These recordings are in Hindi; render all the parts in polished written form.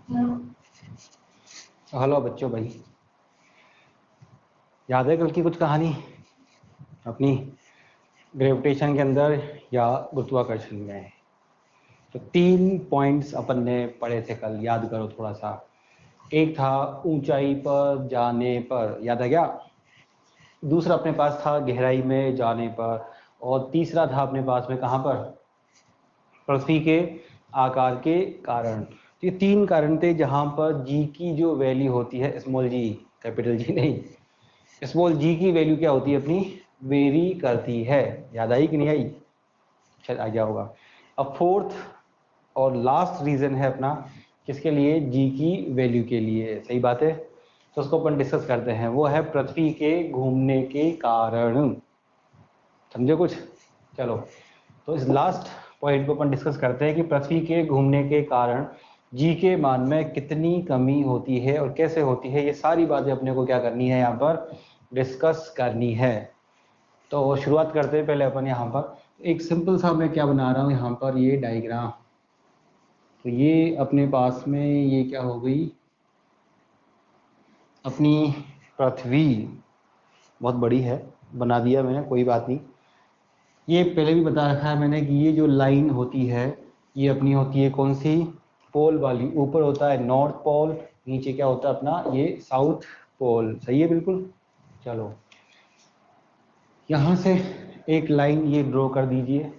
हेलो बच्चों, भाई याद है कल की कुछ कहानी अपनी ग्रेविटेशन के अंदर या गुरुत्वाकर्षण में? तो 3 पॉइंट्स अपन ने पढ़े थे कल, याद करो थोड़ा सा। एक था ऊंचाई पर जाने पर, याद है क्या? दूसरा अपने पास था गहराई में जाने पर, और तीसरा था अपने पास में कहाँ पर? पृथ्वी के आकार के कारण। तो ये 3 कारण थे जहाँ पर जी की जो वैल्यू होती है, स्मॉल जी, कैपिटल जी नहीं, स्मॉल जी की वैल्यू क्या होती है अपनी? वेरी करती है। याद आई कि नहीं आई? शायद आ गया होगा। अब फोर्थ और लास्ट रीजन है अपना, किसके लिए? जी की वैल्यू के लिए। सही बात है। तो उसको अपन डिस्कस करते हैं, वो है पृथ्वी के घूमने के कारण। समझे कुछ? चलो, तो इस लास्ट पॉइंट को अपन डिस्कस करते हैं कि पृथ्वी के घूमने के कारण जी के मान में कितनी कमी होती है और कैसे होती है। ये सारी बातें अपने को क्या करनी है, यहाँ पर डिस्कस करनी है। तो शुरुआत करते हैं पहले अपन यहाँ पर एक सिंपल सा, मैं क्या बना रहा हूँ यहाँ पर, ये डायग्राम। तो ये अपने पास में ये क्या हो गई, अपनी पृथ्वी बहुत बड़ी है, बना दिया मैंने, कोई बात नहीं। ये पहले भी बता रखा है मैंने कि ये जो लाइन होती है ये अपनी होती है कौन सी? पोल वाली। ऊपर होता है नॉर्थ पोल, नीचे क्या होता है अपना? ये साउथ पोल। सही है बिल्कुल। चलो, यहाँ से एक लाइन ये ड्रॉ कर दीजिए।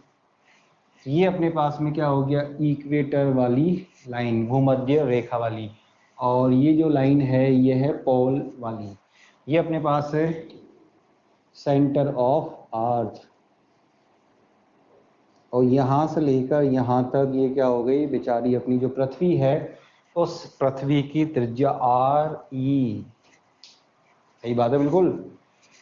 ये अपने पास में क्या हो गया? इक्वेटर वाली लाइन, भूमध्य रेखा वाली। और ये जो लाइन है ये है पोल वाली। ये अपने पास है सेंटर ऑफ अर्थ। और यहाँ से लेकर यहाँ तक ये क्या हो गई बेचारी अपनी जो पृथ्वी है, उस पृथ्वी की त्रिज्या आर ई। सही बात है बिल्कुल।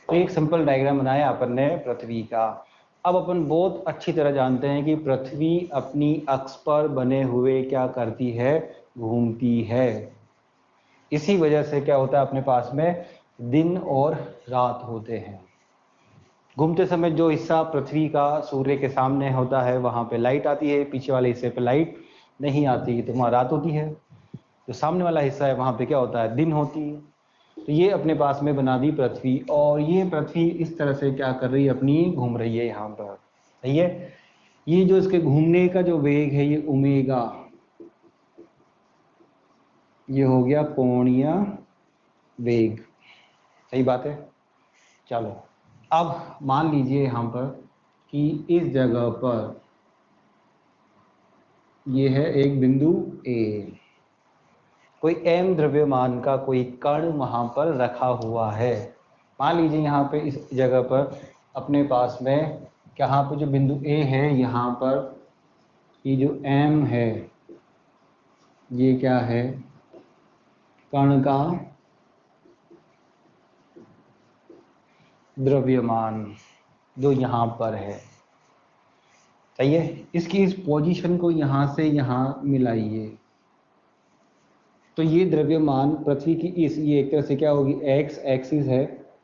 तो एक सिंपल डायग्राम बनाया अपन ने पृथ्वी का। अब अपन बहुत अच्छी तरह जानते हैं कि पृथ्वी अपनी अक्ष पर बने हुए क्या करती है? घूमती है। इसी वजह से क्या होता है अपने पास में? दिन और रात होते हैं। घूमते समय जो हिस्सा पृथ्वी का सूर्य के सामने होता है वहां पे लाइट आती है, पीछे वाले हिस्से पे लाइट नहीं आती, तो वहां रात होती है। जो सामने वाला हिस्सा है वहां पे क्या होता है? दिन होती है। तो ये अपने पास में बना दी पृथ्वी, और ये पृथ्वी इस तरह से क्या कर रही है अपनी? घूम रही है यहाँ पर। सही है। ये जो इसके घूमने का जो वेग है ये ओमेगा, ये हो गया कोणीय वेग। सही बात है। चलो, अब मान लीजिए यहाँ पर कि इस जगह पर ये है एक बिंदु ए, कोई एम द्रव्यमान का कोई कण वहां पर रखा हुआ है। मान लीजिए यहाँ पे इस जगह पर अपने पास में, यहाँ पे जो बिंदु ए है यहाँ पर ये जो एम है ये क्या है? कण का द्रव्यमान जो यहाँ पर है। सही है। इसकी इस पोजीशन को यहाँ से यहाँ मिलाइए, तो ये द्रव्यमान पृथ्वी की इस, ये एक तरह से क्या होगी? एक्स एक्सिस है,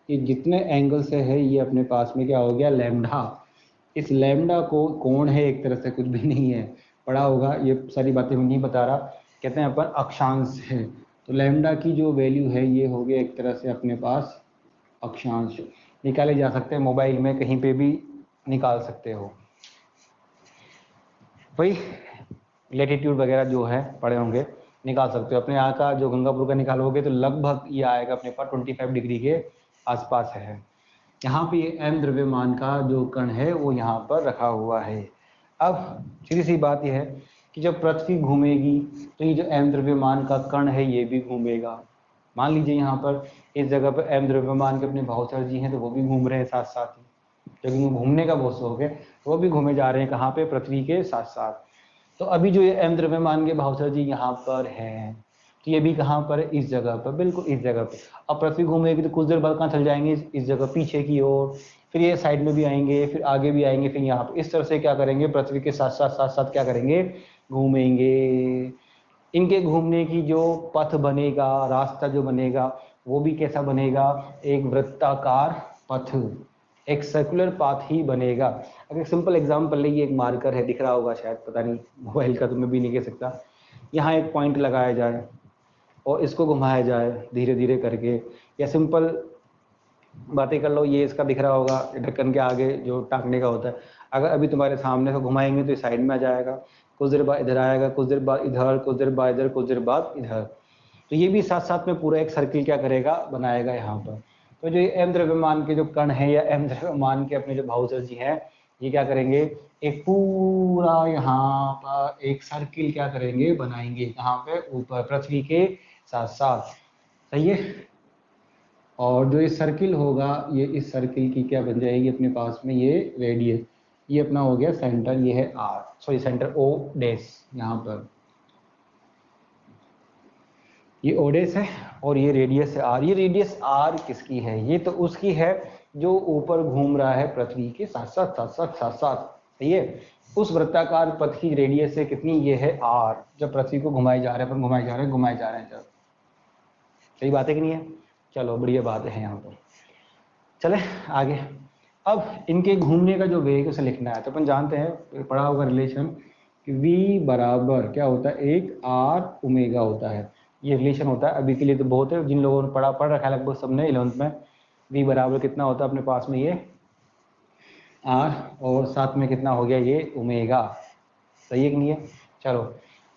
ये जितने एंगल से है ये अपने पास में क्या हो गया? लैम्डा। इस लैम्डा को कोण है एक तरह से, कुछ भी नहीं है, पढ़ा होगा, ये सारी बातें मैं नहीं बता रहा। कहते हैं अपन अक्षांश है। तो लैम्डा की जो वैल्यू है ये हो गया एक तरह से अपने पास अक्षांश। निकाले जा सकते हैं, मोबाइल में कहीं पे भी निकाल सकते हो भाई। लेटीट्यूड वगैरह जो है पढ़े होंगे, निकाल सकते हो। अपने यहाँ का जो गंगापुर का निकालोगे तो लगभग ये आएगा अपने पास 25 डिग्री के आसपास है। यहाँ पे एम द्रव्यमान का जो कण है वो यहाँ पर रखा हुआ है। अब सीधी सी बात यह है कि जब पृथ्वी घूमेगी तो ये जो एम द्रव्यमान का कण है ये भी घूमेगा। मान लीजिए यहाँ पर इस जगह पर एम द्रव्यमान के अपने भावचर जी हैं, तो वो भी घूम रहे हैं साथ साथ ही, क्योंकि घूमने का बहुत शौक है, तो वो भी घूमे जा रहे हैं कहाँ पे? पृथ्वी के साथ साथ। तो अभी जो ये एम द्रव्यमान के भावचर जी यहाँ पर हैं, तो ये भी कहाँ पर है? इस जगह पर, बिल्कुल इस जगह पर। अब पृथ्वी घूमेगी तो कुछ देर बाद कहाँ चल जाएंगे? इस जगह पीछे की ओर, फिर ये साइड में भी आएंगे, फिर आगे भी आएंगे, फिर यहाँ पर। इस तरह से क्या करेंगे? पृथ्वी के साथ साथ क्या करेंगे? घूमेंगे। इनके घूमने की जो पथ बनेगा, रास्ता जो बनेगा, वो भी कैसा बनेगा? एक वृत्ताकार पथ, एक सर्कुलर पाथ ही बनेगा। अगर सिंपल एग्जांपल ले, ये एक मार्कर है, दिख रहा होगा शायद, पता नहीं, मोबाइल का तो मैं भी नहीं कह सकता। यहाँ एक पॉइंट लगाया जाए और इसको घुमाया जाए धीरे धीरे करके, या सिंपल बातें कर लो, ये इसका दिख रहा होगा ढक्कन के आगे जो टांगने का होता है, अगर अभी तुम्हारे सामने से घुमाएंगे तो ये साइड में आ जाएगा, कुछ देर बाद इधर आएगा, कुछ देर बाद इधर, कुछ देर बाद इधर, कुछ देर बाद इधर। तो ये भी साथ साथ में पूरा एक सर्किल क्या करेगा, बनाएगा यहाँ पर। तो जो एम द्रव्यमान के जो कण है या एम द्रव्यमान के अपने जो भाउचर जी हैं, ये क्या करेंगे, एक पूरा यहाँ पर एक सर्किल क्या करेंगे, बनाएंगे कहाँ पे, ऊपर पृथ्वी के साथ साथ। सही है। और जो ये सर्किल होगा, ये इस सर्किल की क्या बन जाएगी अपने पास में, ये रेडियस, ये अपना हो गया सेंटर, ये है R, sorry centre O dash, यहाँ पर ये ओडेस है और ये रेडियस है आर। ये रेडियस आर किसकी है, ये तो उसकी है जो ऊपर घूम रहा है पृथ्वी के साथ साथ साथ साथ साथ साथ। सही है। उस वृत्ताकार पथ की रेडियस है कितनी, ये है आर, जब पृथ्वी को घुमाए जा रहे हैं, घुमाए जा रहे हैं, घुमाए जा रहे हैं जब। सही बात है कि नहीं है। चलो बढ़िया बात है। यहाँ पर चले आगे। अब इनके घूमने का जो वेग उसे लिखना है, तो अपन जानते हैं, पढ़ा होगा रिलेशन कि v बराबर क्या होता है, एक आर ओमेगा होता है। ये रिलेशन होता है, अभी के लिए तो बहुत है, जिन लोगों ने पढ़ रखा है लगभग सबने 11th में, v बराबर कितना होता है अपने पास में, ये आर, और साथ में कितना हो गया, ये ओमेगा। सही है कि नहीं है। चलो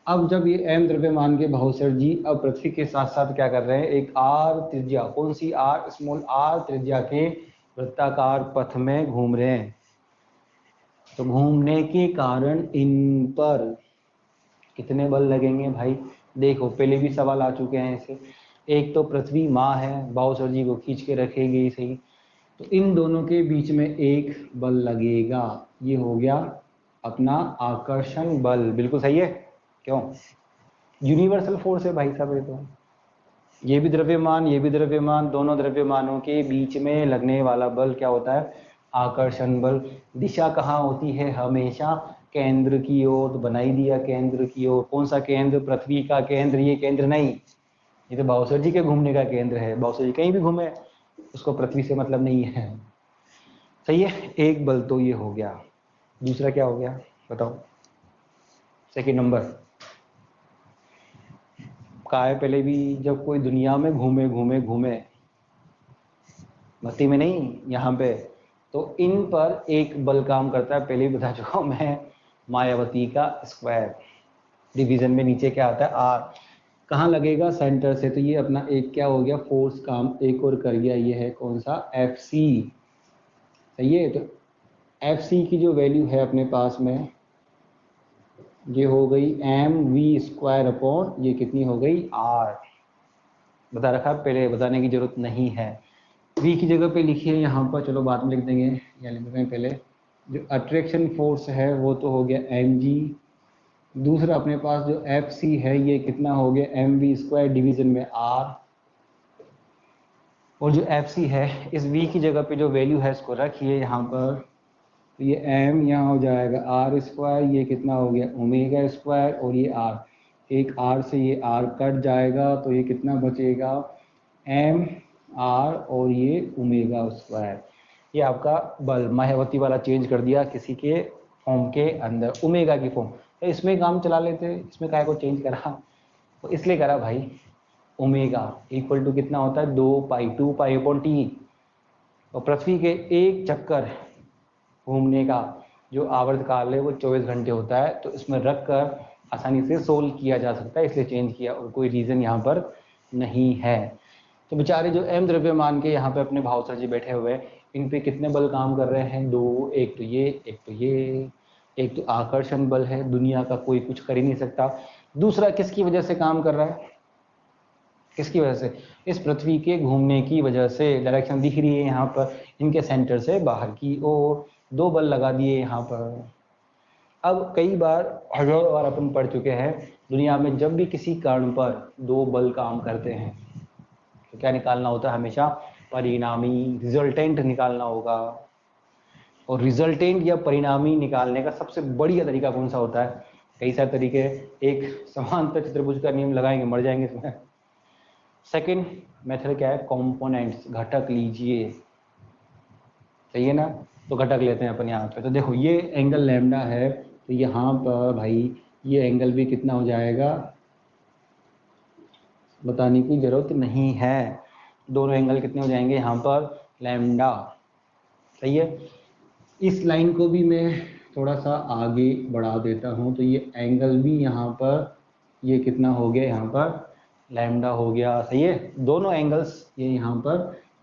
अब जब ये m द्रव्यमान के भाउचर जी अब पृथ्वी के साथ साथ क्या कर रहे हैं, एक आर त्रिज्या, कौन सी आर, स्मॉल आर त्रिज्या के वृत्ताकार पथ में घूम रहे हैं। तो घूमने के कारण इन पर कितने बल लगेंगे भाई, देखो पहले भी सवाल आ चुके हैं ऐसे। एक तो पृथ्वी माँ है, भाउचर जी को खींच के रखेगी, सही, तो इन दोनों के बीच में एक बल लगेगा, ये हो गया अपना आकर्षण बल। बिल्कुल सही है। क्यों, यूनिवर्सल फोर्स है भाई साहब। ये तो ये भी द्रव्यमान, ये भी द्रव्यमान, दोनों द्रव्यमानों के बीच में लगने वाला बल क्या होता है, आकर्षण बल। दिशा कहाँ होती है, हमेशा केंद्र की ओर। तो बना ही दिया केंद्र की ओर। कौन सा केंद्र, पृथ्वी का केंद्र, ये केंद्र नहीं, ये तो भाउचर जी के घूमने का केंद्र है। भाउचर जी कहीं भी घूमे, उसको पृथ्वी से मतलब नहीं है। सही है। एक बल तो ये हो गया। दूसरा क्या हो गया बताओ, सेकंड नंबर का है, पहले भी जब कोई दुनिया में घूमे घूमे घूमे, मस्ती में नहीं, यहाँ पे, तो इन पर एक बल काम करता है, पहले भी बता चुका हूं मैं, मायावती का स्क्वायर। डिवीजन में नीचे क्या आता है, आर, कहाँ लगेगा, सेंटर से। तो ये अपना एक क्या हो गया, फोर्स काम एक और कर गया, ये है कौन सा, एफ सी। सही है। तो एफ सी की जो वैल्यू है अपने पास में, ये हो गई एम वी स्क्वायर अपॉन, ये कितनी हो गई, आर। बता रखा, पहले बताने की जरूरत नहीं है। v की जगह पे लिखिए यहाँ पर, चलो बाद में लिख देंगे, या लिख देंगे पहले। जो अट्रैक्शन फोर्स है वो तो हो गया mg, दूसरा अपने पास जो fc है ये कितना हो गया mv स्क्वायर डिवीजन में r, और जो fc है इस v की जगह पे जो वैल्यू है इसको रखिए यहाँ पर, तो ये m यहाँ हो जाएगा r स्क्वायर, ये कितना हो गया ओमेगा स्क्वायर, और ये r, एक r से ये r कट जाएगा, तो ये कितना बचेगा m r और ये ओमेगा स्क्वायर। ये आपका बल मायावती वाला चेंज कर दिया किसी के फॉर्म के अंदर, ओमेगा की फॉर्म। तो इसमें काम चला लेते, इसमें काय को चेंज करा, तो इसलिए करा भाई, ओमेगा इक्वल टू कितना होता है, 2 पाई, 2 पाई अपॉन टी। और पृथ्वी के एक चक्कर घूमने का जो आवर्तकाल है वो 24 घंटे होता है। तो इसमें रख कर आसानी से सोल्व किया जा सकता है, इसलिए चेंज किया, और कोई रीज़न यहाँ पर नहीं है। तो बेचारे जो एम द्रव्यमान के यहाँ पे अपने भाउचर जी बैठे हुए हैं, इन पे कितने बल काम कर रहे हैं, दो, एक तो ये, एक तो ये, एक तो आकर्षण बल है, दुनिया का कोई कुछ कर ही नहीं सकता। दूसरा किसकी वजह से काम कर रहा है, किसकी वजह से, इस पृथ्वी के घूमने की वजह से। डायरेक्शन दिख रही है यहाँ पर, इनके सेंटर से बाहर की ओर दो बल लगा दिए यहाँ पर। अब कई बार, हजारों बार अपन पढ़ चुके हैं, दुनिया में जब भी किसी कारण पर दो बल काम करते हैं तो क्या निकालना होता है, हमेशा परिणामी, रिजल्टेंट निकालना होगा। और रिजल्टेंट या परिणामी निकालने का सबसे बढ़िया तरीका कौन सा होता है, कई सारे तरीके, एक समांतर चतुर्भुज का नियम लगाएंगे, मर जाएंगे इसमें। सेकंड मेथड क्या है, कंपोनेंट्स, घटक लीजिए। सही है ना, तो घटक लेते हैं अपन यहाँ पे। तो देखो ये एंगल लैम्डा है, तो यहाँ पर भाई ये एंगल भी कितना हो जाएगा, बताने की जरूरत नहीं है। दोनों एंगल कितने हो जाएंगे यहाँ पर, लैम्डा। सही है। इस लाइन को भी मैं थोड़ा सा आगे बढ़ा देता हूँ, तो ये एंगल भी यहाँ पर ये कितना हो गया, यहाँ पर लैम्डा हो गया। सही है। दोनों एंगल्स ये यहाँ पर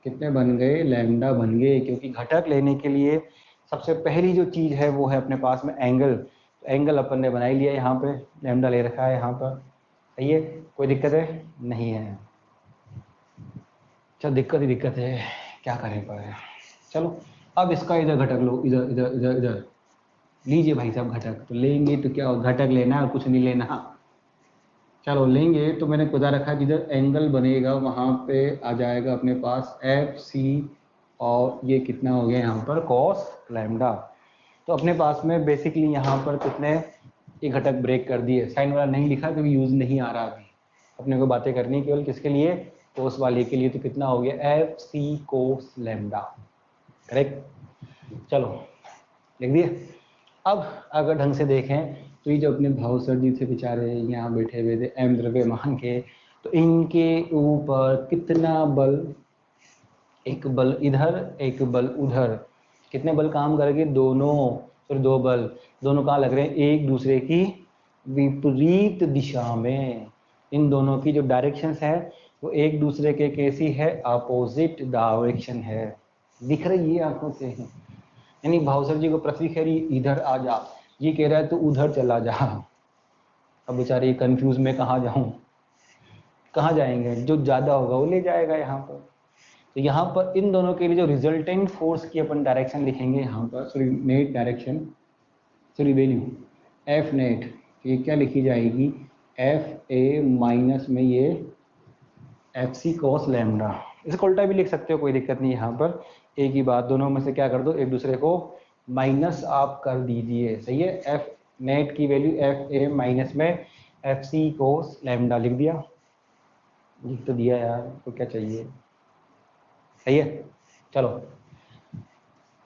कितने बन गए, लैम्डा बन गए। क्योंकि घटक लेने के लिए सबसे पहली जो चीज़ है वो है अपने पास में एंगल। तो एंगल अपन ने बना ही लिया, यहाँ पे लैम्डा ले रखा है यहाँ पर। सही है। कोई दिक्कत है नहीं है। चल दिक्कत ही दिक्कत है, क्या करें पर। चलो अब इसका इधर घटक लो, इधर इधर इधर इधर लीजिए भाई साहब घटक। तो लेंगे तो क्या घटक लेना है और कुछ नहीं लेना। चलो लेंगे तो मैंने खुदा रखा जिधर एंगल बनेगा वहाँ पे आ जाएगा अपने पास एफ सी, और ये कितना हो गया यहाँ पर कॉस लैम्डा। तो अपने पास में बेसिकली यहाँ पर कितने ये घटक ब्रेक कर दिए। साइन वाला नहीं लिखा क्योंकि यूज नहीं आ रहा अभी, अपने को बातें करनी है केवल किसके लिए, कोस वाले के लिए। तो कितना हो गया F C cos lambda. Correct. चलो लिख दिए। अब अगर ढंग से देखें तो ये जो अपने भाव सर जी थे बेचारे यहाँ बैठे हुए थे एम द्रव्यमान के, तो इनके ऊपर कितना बल, एक बल इधर एक बल उधर, कितने बल काम करेंगे, दोनों, फिर दो बल, दोनों कहाँ लग रहे हैं, एक दूसरे की विपरीत दिशा में। इन दोनों की जो डायरेक्शंस है वो एक दूसरे के कैसी है, अपोजिट डायरेक्शन है। दिख रही है आंखों से। यानी भावसर जी को पृथ्वी कह रही इधर आ जा, ये कह रहा है तो उधर चला जा। अब बेचारे कंफ्यूज में कहाँ जाऊं, कहाँ जाएंगे, जो ज्यादा होगा वो ले जाएगा यहाँ पर। तो यहाँ पर इन दोनों के लिए जो रिजल्टेंट फोर्स की अपन डायरेक्शन लिखेंगे यहाँ पर, sorry net direction, sorry value F net, ये क्या लिखी जाएगी, एफ ए माइनस में ये एफ सी कॉस लैम्डा। इसको उल्टा भी लिख सकते हो, कोई दिक्कत नहीं। यहाँ पर एक ही बात, दोनों में से क्या कर दो, एक दूसरे को माइनस आप कर दीजिए। सही है। एफ नेट की वैल्यू एफ ए माइनस में एफ सी कोस लैम्डा लिख दिया। लिख तो दिया यार, तो क्या चाहिए। सही है। चलो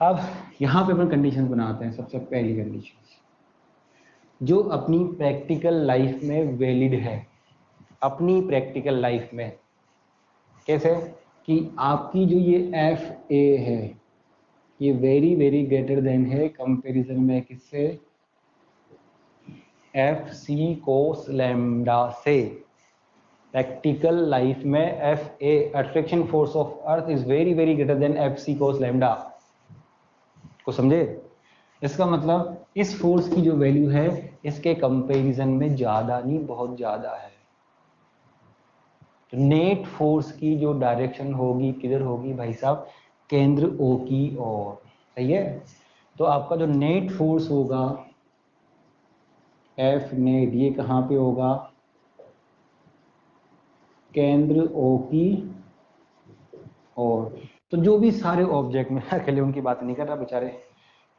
अब यहाँ पे अपन कंडीशन बनाते हैं। सबसे पहली कंडीशन जो अपनी प्रैक्टिकल लाइफ में वैलिड है, अपनी प्रैक्टिकल लाइफ में कैसे, कि आपकी जो ये एफ ए है ये वेरी वेरी ग्रेटर देन है कंपैरिजन में किससे, एफ सी कोस लैम्डा से। प्रैक्टिकल लाइफ में F A attraction force of earth is very very greater than F C cos lambda को समझे। इसका मतलब इस फोर्स की जो वैल्यू है इसके कंपैरिजन में ज्यादा नहीं, बहुत ज्यादा है। तो नेट फोर्स की जो डायरेक्शन होगी किधर होगी भाई साहब, केंद्र ओ की ओर। सही है। तो आपका जो नेट फोर्स होगा एफ नेट, ये कहाँ पे होगा, केंद्र ओ की ओर। तो जो भी सारे ऑब्जेक्ट में अकेले उनकी बात नहीं कर रहा बेचारे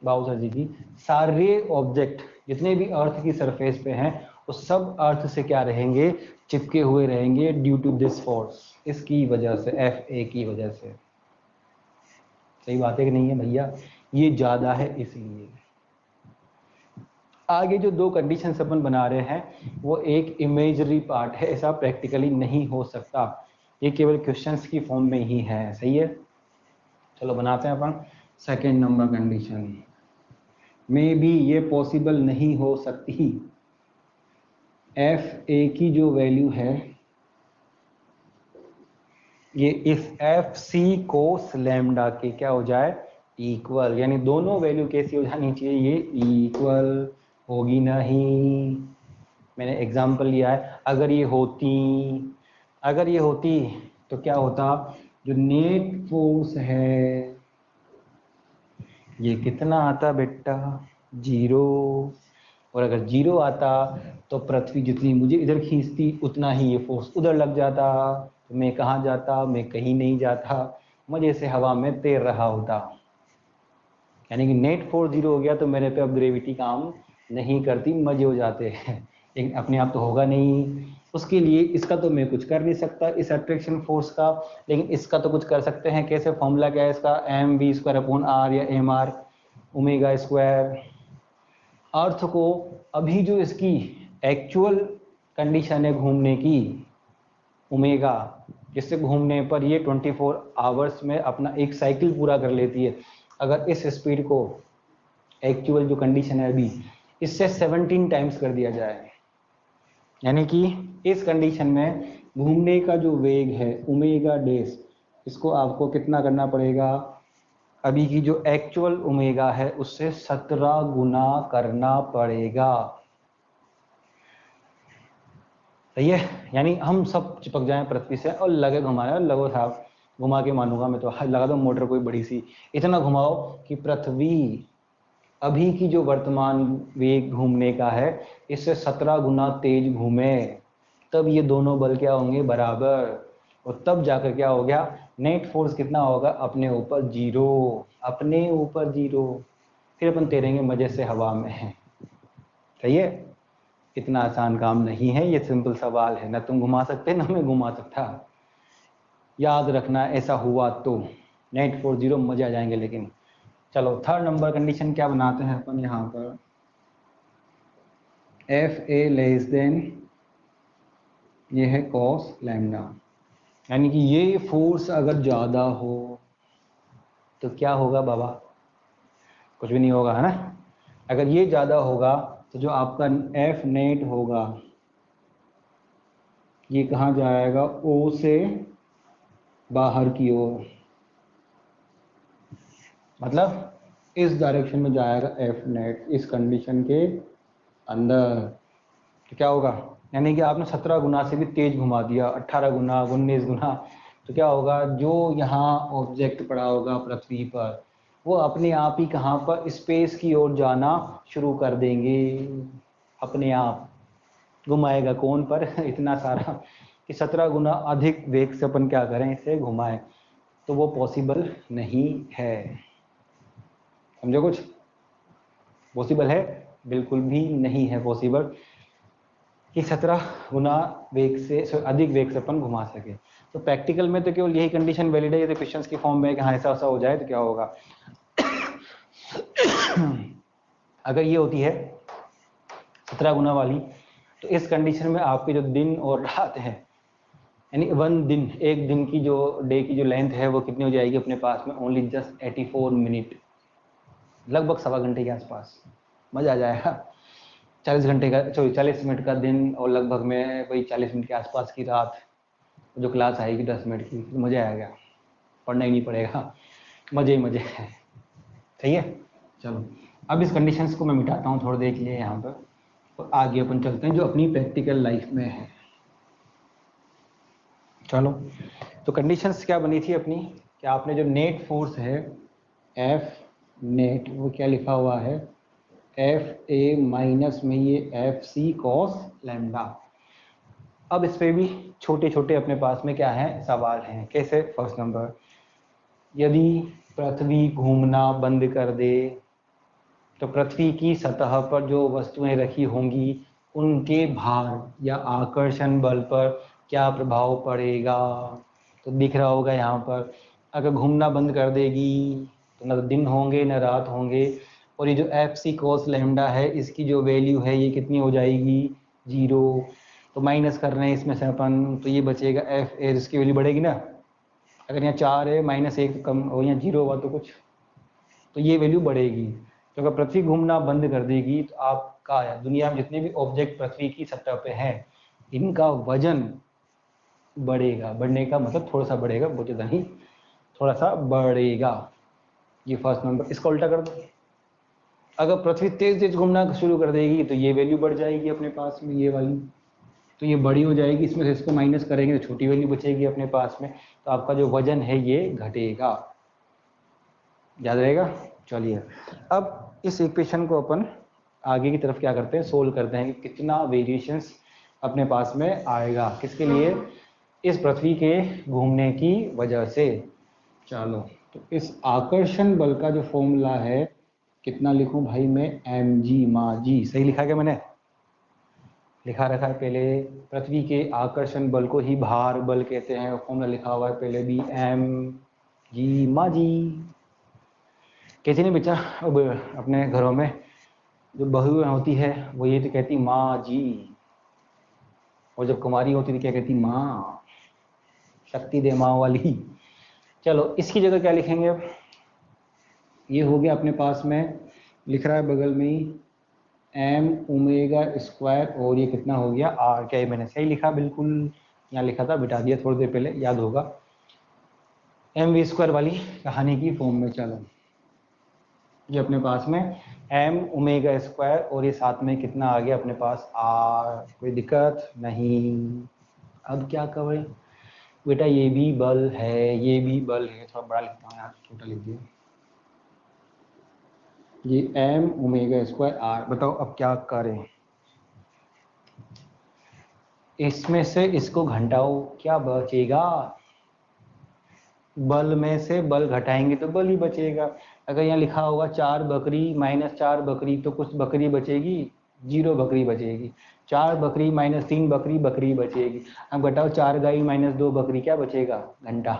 बाबू सर जी की, सारे ऑब्जेक्ट जितने भी अर्थ की सरफेस पे हैं वो सब अर्थ से क्या रहेंगे, चिपके हुए रहेंगे ड्यू टू दिस फोर्स, इसकी वजह से, एफ ए की वजह से। सही बात है कि नहीं है भैया, ये ज्यादा है इसलिए। आगे जो दो कंडीशन अपन बना रहे हैं वो एक इमेजरी पार्ट है, ऐसा प्रैक्टिकली नहीं हो सकता, ये केवल क्वेश्चंस की फॉर्म में ही है। सही है। चलो बनाते हैं अपन सेकेंड नंबर कंडीशन में भी ये पॉसिबल नहीं हो सकती। एफ ए की जो वैल्यू है ये इस एफ सी कोस लैम्डा के क्या हो जाए, इक्वल। यानी दोनों वैल्यू कैसी हो जानी चाहिए, ये इक्वल होगी नहीं। मैंने एग्जांपल लिया है, अगर ये होती तो क्या होता, जो नेट फोर्स है ये कितना आता बेटा, 0। और अगर 0 आता तो पृथ्वी जितनी मुझे इधर खींचती उतना ही ये फोर्स उधर लग जाता, तो मैं कहाँ जाता, मैं कहीं नहीं जाता, मजे से हवा में तैर रहा होता। यानी कि नेट फोर्स 0 हो गया तो मेरे पे अब ग्रेविटी काम नहीं करती, मजे हो जाते हैं। लेकिन अपने आप तो होगा नहीं, उसके लिए इसका तो मैं कुछ कर नहीं सकता इस अट्रैक्शन फोर्स का, लेकिन इसका तो कुछ कर सकते हैं। कैसे, फॉर्मूला क्या है इसका, M V square upon R या M R omega square. Earth को अभी जो इसकी एक्चुअल कंडीशन है घूमने की, ओमेगा, जिससे घूमने पर ये 24 आवर्स में अपना एक साइकिल पूरा कर लेती है। अगर इस स्पीड को एक्चुअल जो कंडीशन है अभी इससे 17 टाइम्स कर दिया जाए, यानी कि इस कंडीशन में घूमने का जो वेग है ओमेगा डेस, इसको आपको कितना करना पड़ेगा, अभी की जो एक्चुअल ओमेगा है उससे 17 गुना करना पड़ेगा। सही है, यानी हम सब चिपक जाएं पृथ्वी से और लगे घुमाने, और लगो साहब घुमा के मानूंगा मैं तो, लगा दो मोटर कोई बड़ी सी, इतना घुमाओ कि पृथ्वी अभी की जो वर्तमान वेग घूमने का है इससे 17 गुना तेज घूमे, तब ये दोनों बल क्या होंगे, बराबर। और तब जाकर क्या हो गया, नेट फोर्स कितना होगा, अपने ऊपर जीरो, अपने ऊपर जीरो, फिर अपन तैरेंगे मजे से हवा में। सही है, इतना आसान काम नहीं है, ये सिंपल सवाल है, ना तुम घुमा सकते ना मैं घुमा सकता, याद रखना ऐसा हुआ तो नेट फोर्स जीरो, मजे आ जाएंगे। लेकिन चलो थर्ड नंबर कंडीशन क्या बनाते हैं अपन यहाँ पर, एफ ए लेस देन, ये है कॉस लैम्डा, यानी कि ये फोर्स अगर ज़्यादा हो तो क्या होगा बाबा, कुछ भी नहीं होगा, है ना। अगर ये ज़्यादा होगा तो जो आपका एफ नेट होगा ये कहाँ जाएगा, ओ से बाहर की ओर, मतलब इस डायरेक्शन में जाएगा एफ नेट, इस कंडीशन के अंदर। तो क्या होगा, यानी कि आपने 17 गुना से भी तेज घुमा दिया, 18 गुना, 19 गुना, तो क्या होगा, जो यहाँ ऑब्जेक्ट पड़ा होगा पृथ्वी पर वो अपने आप ही कहाँ पर, स्पेस की ओर जाना शुरू कर देंगे, अपने आप। घुमाएगा कौन पर इतना सारा कि 17 गुना अधिक वेग से अपन क्या करें, इसे घुमाएं, तो वो पॉसिबल नहीं है। समझो कुछ, पॉसिबल है, बिल्कुल भी नहीं है पॉसिबल कि 17 गुना वेग से अधिक वेग से अपन घुमा सके। तो प्रैक्टिकल में तो केवल यही कंडीशन वैलिड है, ये तो क्वेश्चंस की फॉर्म में कि हाँ ऐसा ऐसा हो जाए तो क्या होगा। अगर ये होती है 17 गुना वाली, तो इस कंडीशन में आपके जो दिन और रात है, यानी वन दिन, एक दिन की जो डे की जो लेंथ है वो कितनी हो जाएगी अपने पास में, ओनली जस्ट 84 मिनट, लगभग सवा घंटे के आसपास, मजा आ जाएगा। 40 घंटे का, सॉरी 40 मिनट का दिन और लगभग में वही 40 मिनट के आसपास की रात, जो क्लास आएगी 10 मिनट की, तो मजा आएगा, पढ़ना ही नहीं पड़ेगा, मजे ही मजे है। सही है, चलो अब इस कंडीशंस को मैं मिटाता हूँ थोड़ी देर के लिए यहाँ पर, और आगे अपन चलते हैं जो अपनी प्रैक्टिकल लाइफ में है। चलो, तो कंडीशंस क्या बनी थी अपनी, कि आपने जो नेट फोर्स है एफ नेट, वो क्या लिखा हुआ है, एफ ए माइनस में ये एफ सी कॉस लैम्डा। अब इस पे भी छोटे छोटे अपने पास में क्या है, सवाल हैं। कैसे, फर्स्ट नंबर, यदि पृथ्वी घूमना बंद कर दे तो पृथ्वी की सतह पर जो वस्तुएं रखी होंगी उनके भार या आकर्षण बल पर क्या प्रभाव पड़ेगा। तो दिख रहा होगा यहाँ पर, अगर घूमना बंद कर देगी तो न दिन होंगे न रात होंगे, और ये जो एफ सी कॉस लैम्डा है इसकी जो वैल्यू है ये कितनी हो जाएगी, जीरो। तो माइनस कर रहे हैं इसमें से अपन, तो ये बचेगा एफ ए, इसकी वैल्यू बढ़ेगी ना, अगर यहाँ 4 है -1 तो कम, और यहाँ 0 हुआ तो कुछ, तो ये वैल्यू बढ़ेगी। तो अगर पृथ्वी घूमना बंद कर देगी तो आपका दुनिया में जितने भी ऑब्जेक्ट पृथ्वी की सतह पे हैं इनका वजन बढ़ेगा, बढ़ने का मतलब थोड़ा सा बढ़ेगा, बहुत ज़्यादा नहीं, थोड़ा सा बढ़ेगा। ये फर्स्ट नंबर, इसका उल्टा कर दो, अगर पृथ्वी तेज तेज घूमना शुरू कर देगी तो ये वैल्यू बढ़ जाएगी अपने पास में, ये वाली, तो ये बड़ी हो जाएगी, इसमें से इसको माइनस करेंगे तो छोटी वैल्यू बचेगी अपने पास में, तो आपका जो वजन है ये घटेगा, याद रहेगा। चलिए अब इस इक्वेशन को अपन आगे की तरफ क्या करते हैं, सोल्व करते हैं कि कितना वेरिएशंस अपने पास में आएगा, किसके लिए, इस पृथ्वी के घूमने की वजह से। चलो, तो इस आकर्षण बल का जो फॉर्मूला है, कितना लिखूं भाई मैं, एम जी, मा जी, सही लिखा क्या मैंने, लिखा रखा है पहले, पृथ्वी के आकर्षण बल को ही भार बल कहते हैं, फॉर्मूला लिखा हुआ है पहले भी, एम जी मा जी। कहती नहीं बच्चा, अब अपने घरों में जो बहू होती है वो ये तो कहती माँ जी, और जब कुमारी होती थी क्या कहती, माँ। शक्ति दे माँ वाली। चलो इसकी जगह क्या लिखेंगे अब, ये हो गया अपने पास में, लिख रहा है बगल में ही एम ओमेगा स्क्वायर, और ये कितना हो गया आर। क्या ये मैंने सही लिखा? बिल्कुल, यहाँ लिखा था, बिठा दिया थोड़ी देर पहले, याद होगा, एम वी स्क्वायर वाली कहानी की फॉर्म में। चलो ये अपने पास में एम ओमेगा स्क्वायर, और ये साथ में कितना आ गया अपने पास आर। कोई दिक्कत नहीं। अब क्या करें बेटा, ये भी बल है, ये भी बल है। थोड़ा बड़ा लिखता हूँ यार, छोटा लिख दिया। ये एम ओमेगा स्क्वायर आर। बताओ अब क्या करें, इसमें से इसको घटाओ, क्या बचेगा? बल में से बल घटाएंगे तो बल ही बचेगा। अगर यहाँ लिखा होगा 4 बकरी माइनस 4 बकरी, तो कुछ बकरी बचेगी? 0 बकरी बचेगी। 4 बकरी माइनस 3 बकरी, बकरी बचेगी। अब घटाओ 4 गाय माइनस 2 बकरी, क्या बचेगा? घंटा।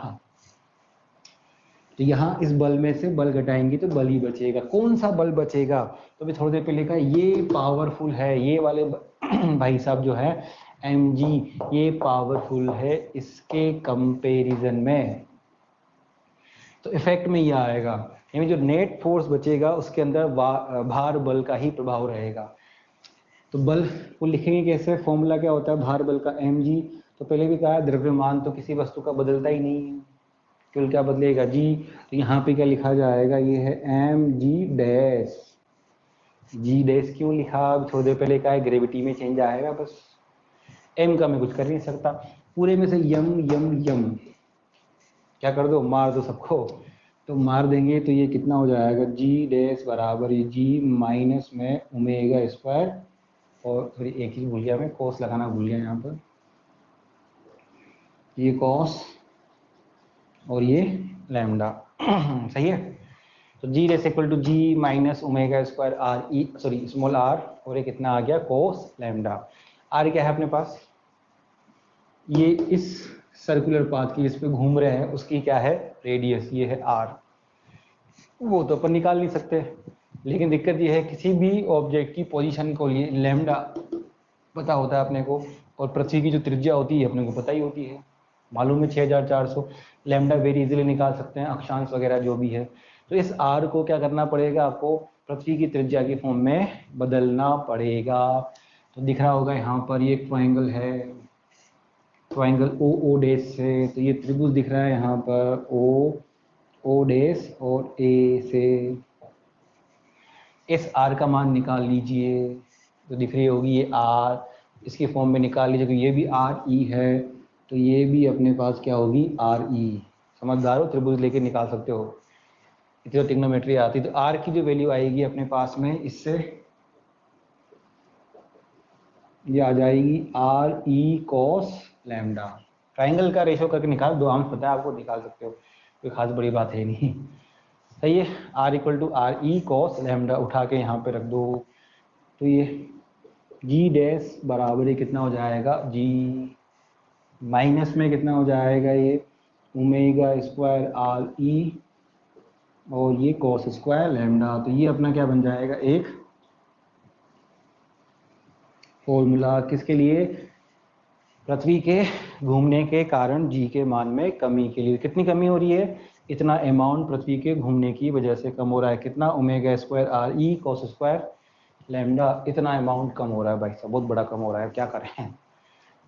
तो यहाँ इस बल में से बल घटाएंगे तो बल ही बचेगा। कौन सा बल बचेगा? तो अभी थोड़ी देर पहले लिखा ये पावरफुल है, ये वाले भाई साहब जो है mg, ये पावरफुल है इसके कंपैरिजन में। तो इफेक्ट में ये आएगा, यानी जो नेट फोर्स बचेगा उसके अंदर भार बल का ही प्रभाव रहेगा। तो बल को लिखेंगे कैसे? फॉर्मूला क्या होता है भार बल का? mg। तो पहले भी कहा द्रव्यमान तो किसी वस्तु का बदलता ही नहीं है, केवल क्या बदलेगा? g। तो यहाँ पे क्या लिखा जाएगा? ये है mg डैश। g डैश क्यों लिखा? थोड़ी देर पहले कहा है ग्रेविटी में चेंज आएगा, बस m का मैं कुछ कर नहीं सकता। पूरे में से यम यम यम क्या कर दो, मार दो सबको। तो मार देंगे तो ये कितना हो जाएगा? जी डैश बराबर ये जी माइनस में ओमेगा स्क्वायर, और थोड़ी एक चीज भूल गया मैं, कॉस लगाना भूल गया यहाँ पर, ये कॉस और ये लैम्डा। सही है। तो g dash equal to g minus omega square R e, sorry small r, और ये कितना आ गया? Cos lambda. आर क्या है अपने पास? ये इस सर्कुलर पाथ की, इस पे घूम रहे हैं, उसकी क्या है? रेडियस। ये है आर। वो तो अपन निकाल नहीं सकते, लेकिन दिक्कत ये है किसी भी ऑब्जेक्ट की पोजीशन को लिए लैम्डा पता होता है अपने को, और पृथ्वी की जो त्रिज्या होती है अपने को पता ही होती है, मालूम है 6400। लैम्डा वेरी इजीली निकाल सकते हैं, अक्षांश वगैरह जो भी है। तो इस आर को क्या करना पड़ेगा आपको? पृथ्वी की त्रिज्या की फॉर्म में बदलना पड़ेगा। तो दिख रहा होगा यहाँ पर ये ट्राइंगल है, ट्राइंगल ओ ओ डैश से, तो ये त्रिभुज दिख रहा है यहाँ पर ओ डैश और ए से। इस आर का मान निकाल लीजिए, तो दिख रही होगी ये आर, इसकी फॉर्म में निकाल लीजिए, तो ये भी आर ई है, तो ये भी अपने पास क्या होगी? R E. समझदार हो, त्रिभुज लेके निकाल सकते हो, इतनी तो ट्रिग्नोमेट्री आती। तो आर की जो वैल्यू आएगी अपने पास में, इससे ये आ जाएगी are E cos lambda. Triangle का रेशो करके निकाल दो, आम पता है आपको, निकाल सकते हो, कोई खास बड़ी बात है नहीं। सही है। R equal to R E cos lambda उठा के यहाँ पे रख दो, तो ये जी डैश बराबर ही कितना हो जाएगा? जी माइनस में कितना हो जाएगा? ये ओमेगा स्क्वायर आर ई, और ये कॉस स्क्वायर लैम्डा। तो ये अपना क्या बन जाएगा? एक फॉर्मूला किसके लिए? पृथ्वी के घूमने के कारण जी के मान में कमी के लिए। कितनी कमी हो रही है? इतना अमाउंट पृथ्वी के घूमने की वजह से कम हो रहा है। कितना? Omega square R E cos square lambda, इतना अमाउंट कम हो रहा है भाई साहब, बहुत बड़ा कम हो रहा है, क्या करें।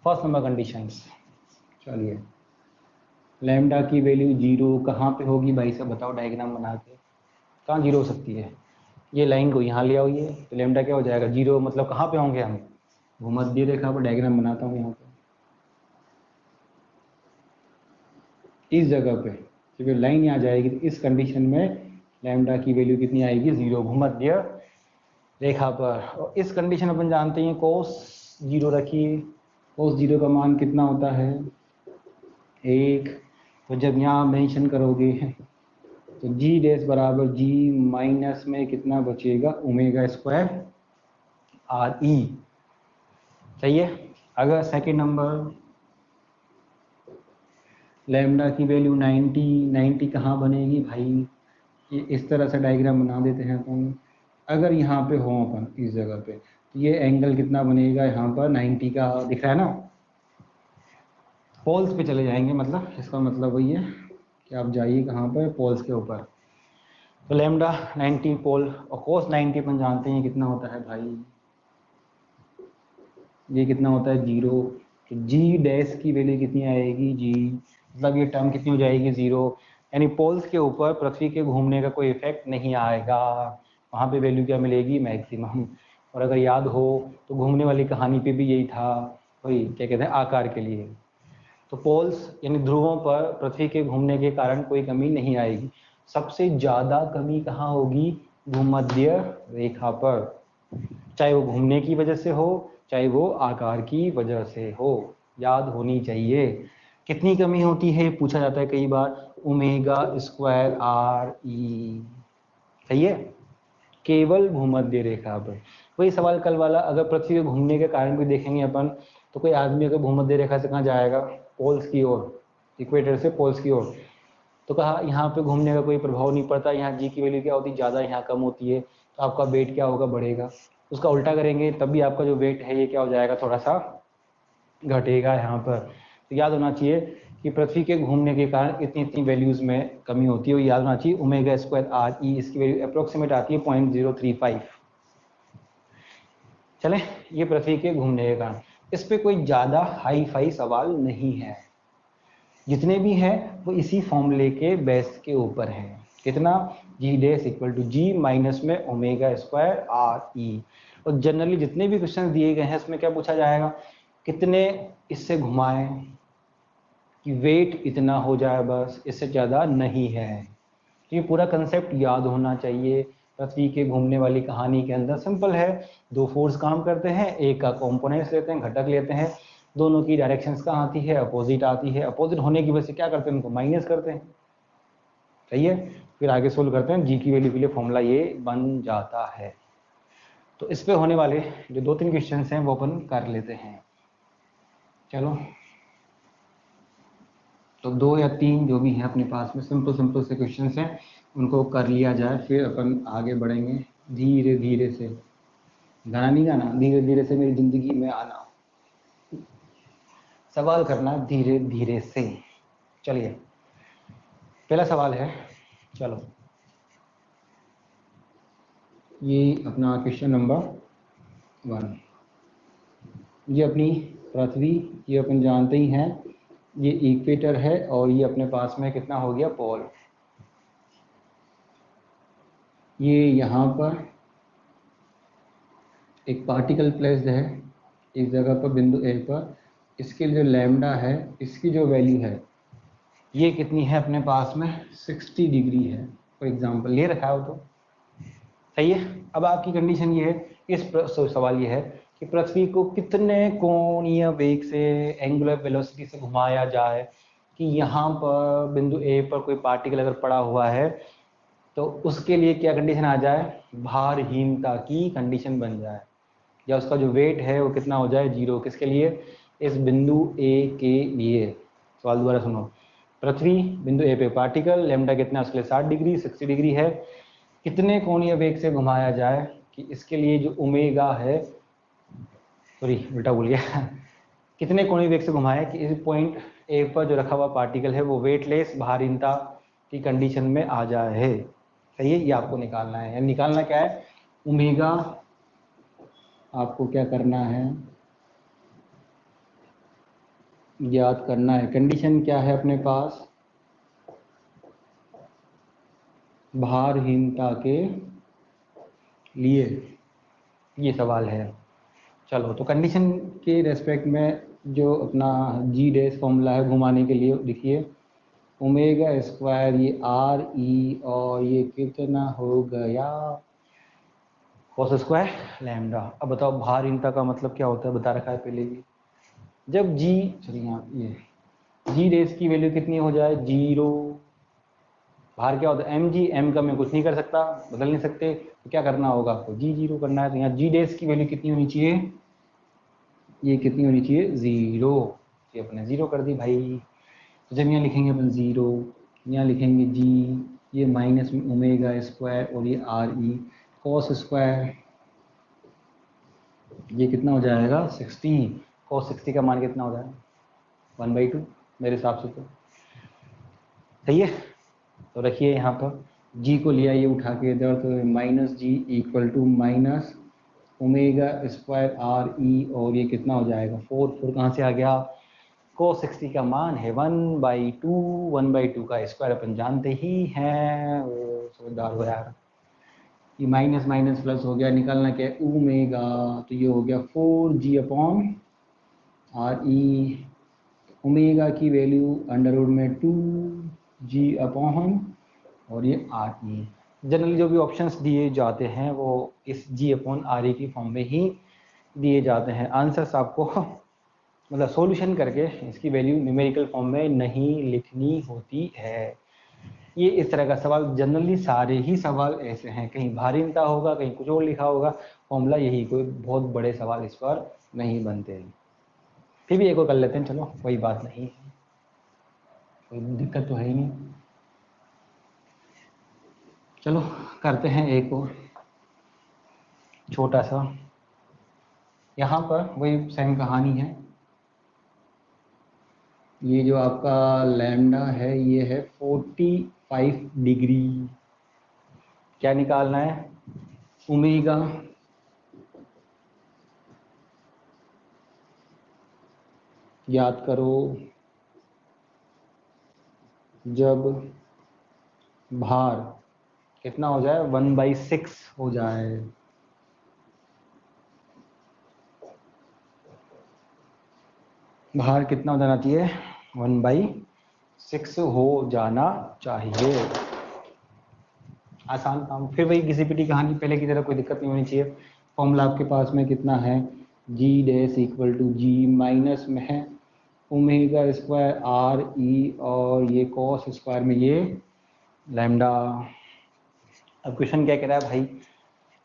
First number conditions. चलिए, लैम्डा की वैल्यू 0 कहाँ पे होगी भाई साहब? बताओ डायग्राम बना के, कहाँ 0 हो सकती है? ये लाइन को यहाँ ले आओ, ये तो लैम्डा क्या हो जाएगा? 0। मतलब कहाँ पे होंगे हम? भूमध्य रेखा पर। डायग्राम बनाता हूँ यहाँ पे, इस जगह पे क्योंकि लाइन यहाँ जाएगी, तो इस कंडीशन में लैम्डा की वैल्यू कितनी आएगी? 0 भूमध्य रेखा पर। और इस कंडीशन अपन जानते हैं कोस 0 रखिए, कोस 0 का मान कितना होता है? 1। तो जब यहाँ मेंशन करोगे तो जी डैश बराबर जी माइनस में कितना बचेगा? ओमेगा स्क्वायर आर ई। सही है। अगर सेकेंड नंबर लैम्डा की वैल्यू 90 कहाँ बनेगी भाई? ये इस तरह से डायग्राम बना देते हैं अपन। अगर यहाँ पे हो अपन इस जगह पे, तो ये एंगल कितना बनेगा यहाँ पर? 90 का दिख रहा है ना। पोल्स पे चले जाएंगे, मतलब इसका मतलब वही है कि आप जाइए कहाँ पर, पोल्स के ऊपर। तो लैम्डा 90 पोल और कोस 90 अपन जानते हैं कितना होता है भाई, ये कितना होता है 0। तो जी डैश की वैल्यू कितनी आएगी, जी मतलब ये टर्म कितनी हो जाएगी 0, यानी पोल्स के ऊपर पृथ्वी के घूमने का कोई इफेक्ट नहीं आएगा, वहाँ पे वैल्यू क्या मिलेगी, मैक्सिमम। और अगर याद हो तो घूमने वाली कहानी पे भी यही था, वही क्या कहते हैं आकार के लिए। तो पोल्स यानी ध्रुवों पर पृथ्वी के घूमने के कारण कोई कमी नहीं आएगी। सबसे ज़्यादा कमी कहाँ होगी, भूमध्य रेखा पर, चाहे वो घूमने की वजह से हो चाहे वो आकार की वजह से हो, याद होनी चाहिए। कितनी कमी होती है पूछा जाता है कई बार, ओमेगा स्क्वायर आर ई, सही है, केवल भूमध्य रेखा पर। वही सवाल कल वाला, अगर पृथ्वी के घूमने के कारण भी देखेंगे अपन, तो कोई आदमी अगर भूमध्य रेखा से कहाँ जाएगा, पोल्स की ओर, इक्वेटर से पोल्स की ओर, तो कहा यहाँ पे घूमने का कोई प्रभाव नहीं पड़ता, यहाँ जी की वैल्यू क्या होती है, ज़्यादा, यहाँ कम होती है, तो आपका वेट क्या होगा, बढ़ेगा। उसका उल्टा करेंगे तब भी आपका जो वेट है ये क्या हो जाएगा, थोड़ा सा घटेगा यहाँ पर। तो याद होना चाहिए कि पृथ्वी के घूमने के कारण इतनी इतनी वैल्यूज़ में कमी होती है, और याद होना चाहिए ओमेगा स्क्वायर आर ई, इसकी वैल्यू अप्रोक्सीमेट आती है 0.035। चले, ये पृथ्वी के घूमने के कारण, इस पे कोई ज़्यादा हाई फाई सवाल नहीं है, जितने भी हैं वो इसी फॉर्मूले के बेस के ऊपर हैं। कितना, g dash equal to g minus में ओमेगा स्क्वायर आर ई। और जनरली जितने भी क्वेश्चन दिए गए हैं इसमें क्या पूछा जाएगा, कितने इससे घुमाएं कि वेट इतना हो जाए, बस इससे ज़्यादा नहीं है। ये पूरा कंसेप्ट याद होना चाहिए। पृथ्वी के घूमने वाली कहानी के अंदर सिंपल है, दो फोर्स काम करते हैं, एक का कॉम्पोनेंट्स लेते हैं, घटक लेते हैं, दोनों की डायरेक्शंस कहाँ आती है, अपोजिट आती है, अपोजिट होने की वजह से क्या करते हैं, उनको माइनस करते हैं, सही है। फिर आगे सोल्व करते हैं, जी की वैल्यू के लिए फॉर्मूला ये बन जाता है। तो इस पे होने वाले जो 2-3 क्वेश्चन हैं वो अपन कर लेते हैं। चलो, तो 2 या 3 जो भी हैं अपने पास में सिंपल सिंपल से क्वेश्चंस हैं, उनको कर लिया जाए, फिर अपन आगे बढ़ेंगे धीरे धीरे से। गाना नहीं गाना, धीरे धीरे से मेरी ज़िंदगी में आना, सवाल करना धीरे धीरे से। चलिए, पहला सवाल है, चलो ये अपना क्वेश्चन नंबर 1। ये अपनी पृथ्वी, ये अपन जानते ही हैं, ये इक्वेटर है, और ये अपने पास में कितना हो गया, पोल। ये यहाँ पर एक पार्टिकल प्लेस्ड है इस जगह पर, बिंदु ए पर। इसके जो लैम्डा है, इसकी जो वैल्यू है ये कितनी है अपने पास में, 60 डिग्री है, फॉर एग्जांपल ले रखा है वो, तो सही है। अब आपकी कंडीशन ये है, सवाल ये है कि पृथ्वी को कितने कोणीय वेग से, एंगुलर वेलोसिटी से घुमाया जाए कि यहाँ पर बिंदु ए पर कोई पार्टिकल अगर पड़ा हुआ है तो उसके लिए क्या कंडीशन आ जाए, भारहीनता की कंडीशन बन जाए, या उसका जो वेट है वो कितना हो जाए, 0। किसके लिए, इस बिंदु ए के लिए। सवाल दोबारा सुनो, पृथ्वी, बिंदु ए पे पार्टिकल, लैम्डा कितना है उसके लिए 60 डिग्री, 60 डिग्री है, कितने कोणीय वेग से घुमाया जाए कि इसके लिए जो ओमेगा है, सॉरी उल्टा बोल गया कितने कोणीय वेग से घुमाया कि इस पॉइंट ए पर जो रखा हुआ पार्टिकल है वो वेटलेस, भारहीनता की कंडीशन में आ जाए, सही है। ये आपको निकालना है, यानी निकालना क्या है, ओमेगा आपको क्या करना है, याद करना है। कंडीशन क्या है अपने पास, भारहीनता के लिए ये सवाल है। चलो, तो कंडीशन के रेस्पेक्ट में जो अपना जी डैश फॉर्मूला है घुमाने के लिए, देखिए ओमेगा स्क्वायर, ये आर ई, और ये कितना हो गया, कॉस स्क्वायर लैम्डा। अब बताओ भारहीनता का मतलब क्या होता है, बता रखा है पहले भी। जब जी, चलिए यहाँ ये जी डैश की वैल्यू कितनी हो जाए, 0, बाहर क्या होता है, एम जी, एम का मैं कुछ नहीं कर सकता, बदल नहीं सकते, तो क्या करना होगा आपको, जी 0 करना है। तो यहाँ जी डैश की वैल्यू कितनी होनी चाहिए, ये कितनी होनी चाहिए, 0। ये अपने 0 कर दी भाई। तो जब यहाँ लिखेंगे अपन 0, यहाँ लिखेंगे जी, ये माइनस में ओमेगा स्क्वायर, और ये आर ई कॉस स्क्वायर, ये कितना हो जाएगा 60, कॉस 60 का मान कितना हो जाएगा 1/2। मेरे हिसाब से तो सही है। तो रखिए यहाँ पर जी को लिया ये उठा के इधर, तो minus G equal to minus omega square R ई, और ये कितना हो जाएगा 4 कहाँ से आ गया, cos 60 का मान है 1/2, 1/2 का स्क्वायर अपन जानते ही हैं, समझदार हो यार। ये माइनस माइनस प्लस हो गया, निकालना क्या है ओमेगा, तो ये हो गया 4g upon R E, omega की वैल्यू अंडर रूट में 2g अपॉन और ये आर ई। जनरली जो भी ऑप्शंस दिए जाते हैं वो इस g अपॉन आर ई की फॉर्म में ही दिए जाते हैं। आंसर्स आपको मतलब सॉल्यूशन करके इसकी वैल्यू न्यूमेरिकल फॉर्म में नहीं लिखनी होती है। ये इस तरह का सवाल जनरली सारे ही सवाल ऐसे हैं, कहीं भारीनता होगा, कहीं कुछ और लिखा होगा, फॉर्मूला यही, कोई बहुत बड़े सवाल इस पर नहीं बनते हैं। फिर भी एक और कर लेते हैं, चलो कोई बात नहीं, कोई दिक्कत तो है ही नहीं। चलो करते हैं एक और छोटा सा। यहाँ पर वही सेम कहानी है। ये जो आपका लैम्डा है ये है 45 डिग्री। क्या निकालना है, ओमेगा याद करो जब भार कितना हो जाए 1/6 हो जाए, भार कितना हो जाना चाहिए 1/6 हो जाना चाहिए। आसान काम, फिर वही घिसी पिटी कहानी पहले की तरह, कोई दिक्कत नहीं होनी चाहिए। फॉर्मूला आपके पास में कितना है, g dash equal to g minus में है ओमेगा स्क्वायर आर ई, और ये कॉस स्क्वायर में ये लैम्डा। अब क्वेश्चन क्या कह रहा है भाई,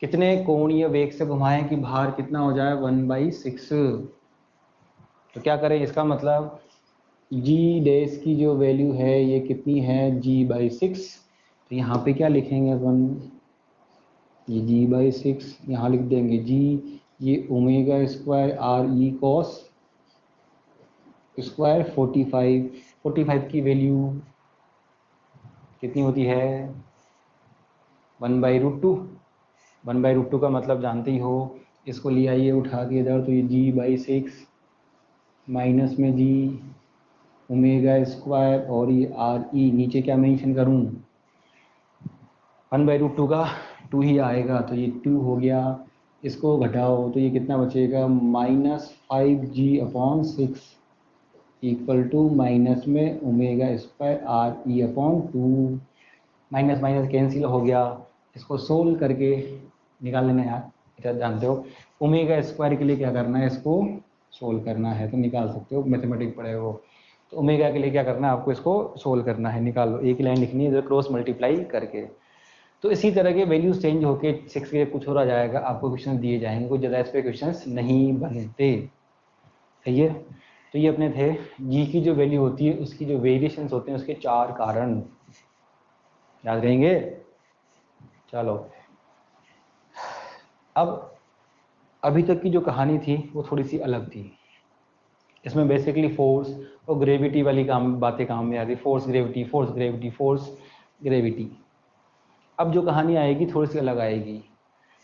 कितने कोणीय वेग से घुमाएं कि भार कितना हो जाए 1/6। तो क्या करें, इसका मतलब जी डैश की जो वैल्यू है ये कितनी है g/6, तो यहाँ पे क्या लिखेंगे अपन, ये g/6 यहाँ लिख देंगे जी, ये omega square R E cos square 45 की वैल्यू कितनी होती है 1/√2। 1/√2 का मतलब जानते ही हो, इसको ले आइए उठा के इधर, तो ये g/6 माइनस में जी ओमेगा स्क्वायर और ये आर ई, नीचे क्या मेंशन करूं 1/√2 का 2 ही आएगा, तो ये 2 हो गया। इसको घटाओ तो ये कितना बचेगा -5g/6 इक्वल टू माइनस में ओमेगा स्क्वायर आर ई अपॉन 2, माइनस माइनस कैंसिल हो गया। इसको सोल्व करके निकाल लेना यार, इतना जानते हो। ओमेगा स्क्वायर के लिए क्या करना है, इसको सोल्व करना है, तो निकाल सकते हो, मैथमेटिक्स पढ़े हो। तो ओमेगा के लिए क्या करना है, आपको इसको सोल्व करना है, निकाल लो, एक लाइन लिखनी है इधर क्रॉस मल्टीप्लाई करके। तो इसी तरह के वैल्यूज चेंज होके 6 के कुछ हो रहा जाएगा, आपको क्वेश्चन दिए जाएंगे, कुछ ज़्यादा इस पर क्वेश्चन नहीं बनते, सही है। तो ये अपने थे जी की जो वैल्यू होती है उसकी जो वेरिएशंस होते हैं उसके 4 कारण याद रहेंगे। चलो अब अभी तक की जो कहानी थी वो थोड़ी सी अलग थी। इसमें बेसिकली फोर्स और ग्रेविटी वाली बातें काम में आती, force gravity force gravity force gravity. अब जो कहानी आएगी थोड़ी सी अलग आएगी,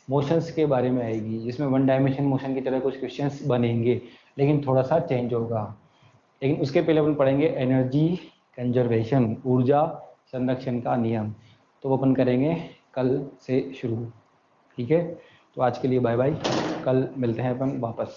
मोशंस के बारे में आएगी, जिसमें 1 डायमेंशन मोशन की तरह कुछ क्वेश्चंस बनेंगे, लेकिन थोड़ा सा चेंज होगा। लेकिन उसके पहले अपन पढ़ेंगे एनर्जी कंजर्वेशन, ऊर्जा संरक्षण का नियम, तो वो अपन करेंगे कल से शुरू, ठीक है। तो आज के लिए बाय बाय, कल मिलते हैं अपन वापस।